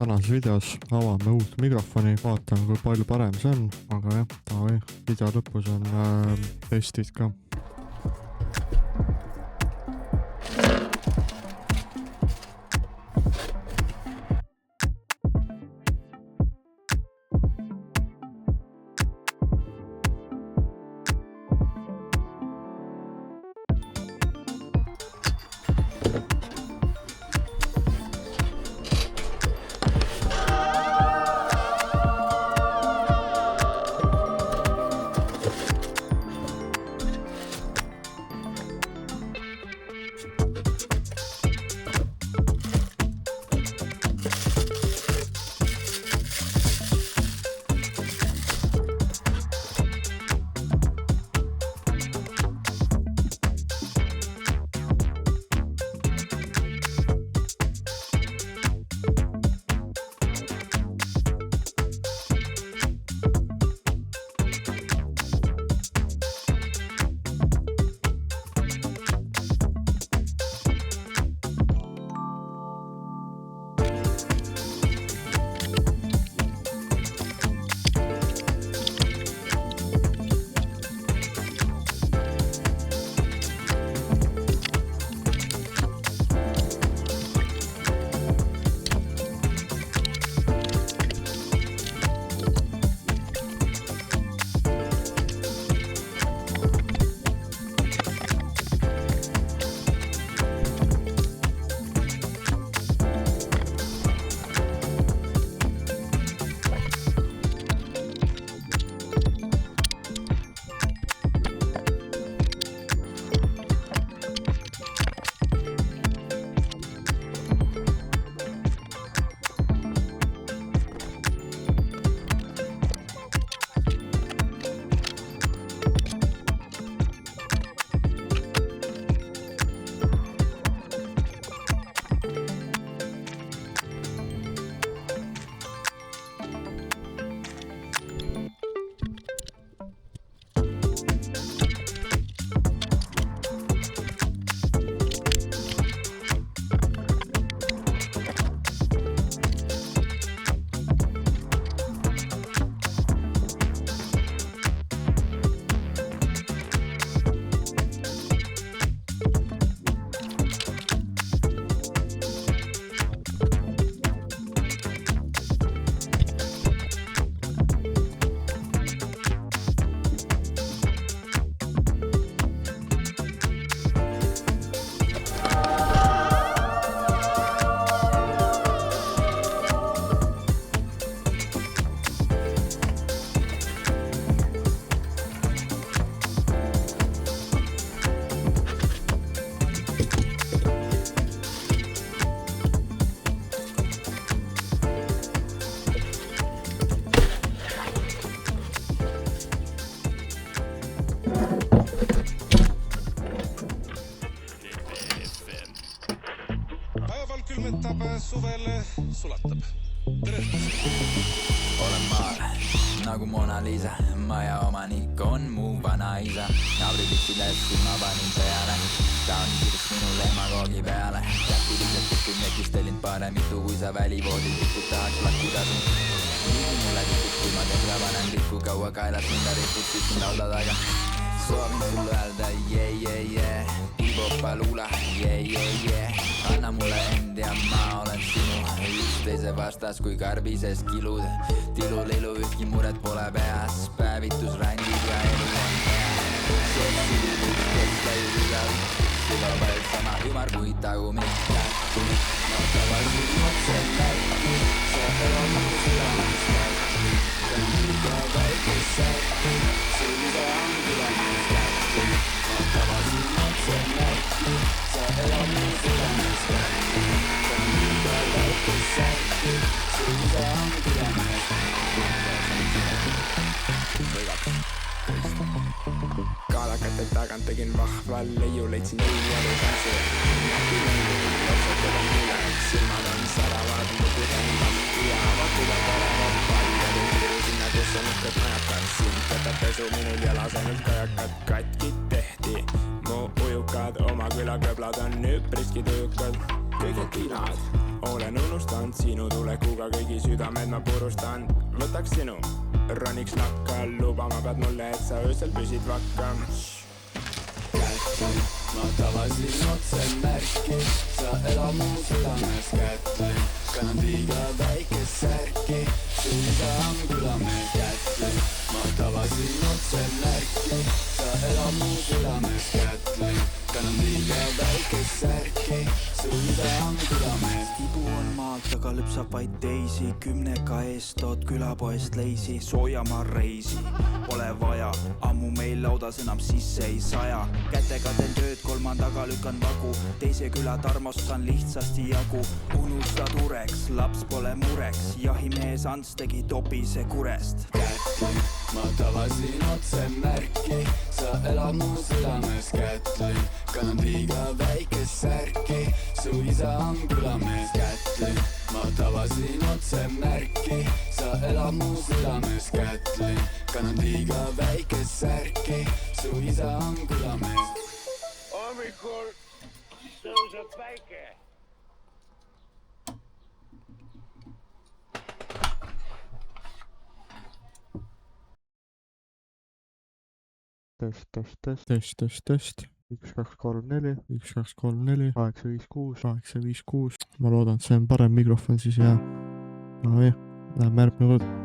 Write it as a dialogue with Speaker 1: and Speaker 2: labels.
Speaker 1: Tänases videos avame uut mikrofoni, vaatan kui palju parem see on, aga jah, davai, video lõpus on testid ka.
Speaker 2: Külmetab, suvel sulatab. Tere!
Speaker 3: Olen maal nagu Mona Lisa, maja omanik on mu vanaisa. Naabripikkides silma panin peale, ta on kirjas minu lehmakoogi peale. Käpiliselt tikkud netist tellinud paremitu, kui sa välivoodi tikkud tahaks lakkuda sun. Nii mulle tikkud, kui ma tehla panen rikku, kaua kaelas minda ripud, siis siin lauda taga. Soovin sulle öelda Ivopa luula, Anna mulle end ja ma olen sinu üksteise vastas kui karbises kilud. Tilulilu ühtki muret pole peas, päevitus randid ja elu on hea. Sessilukud kesta ju igal, sul on veel sama ümar kui tagumikka. Nootavad silmad selle, see on mu südames käib. See on liiga väikese, sulle on südames käib. Nootavad silmad selle, see on mu südames käib. See on liiga väikese, sulle on südames käib. Kaalakate tagant tegin vahva leiu, leidsin õielu kansu. Lapsed on mulle, silmad on säravad, muidu on lahti ja avatud on paremad palju. Kiiru sinna, kus on uhked majakad, sind võtab pesu minul jalas ainult kajakad. Katki tehti, mu ujukad, oma külaköblad on üpriski tujukad. Kõiged piinad
Speaker 4: olen unustanud sinu tulekuga kõigi südamed ma purustan. Võtaks sinu, roniks lakka, lubama pead mulle, et sa öösel püsid vakka.
Speaker 5: Kätli, ma tavasin otse märki, sa elad mu südames. Kätli, kannan liiga väikest särki, su isa on külamees. Kätli, ma tavasin otse märki, sa elad mu südames. Kätli, kannan liiga väikest särki, su isa on külamees.
Speaker 6: Tibu on maalt, aga lüpsab vaid teisi. 10 eest tood külapoest leisi, soojamaa reisi pole vaja, ammu meil laudas enam sisse ei saja. Kätega teen tööd, kolmandaga lükkan vagu, teise küla Tarmost saan lihtsasti jagu. Unusta tureks, laps pole mureks, jahimees Ants tegi topise kurest.
Speaker 5: Kätli, ma tavasin otse märki, sa elad mu südames. Kätli, kannan liiga väikest särki, su isa on külamees. Kätli, ma tavasin otse märki, sa elad mu südames. Kätli, kannan liiga väikest särki, su isa on külamees.
Speaker 7: Hommikul tõuseb päike.
Speaker 1: Test. 1, 2, 3, 4, 1, 2, 3, 4, 8, 5, 6, 8, 5, 6. ma loodan, et see on parem mikrofon siis ja. no jah, läheme järgmine kord.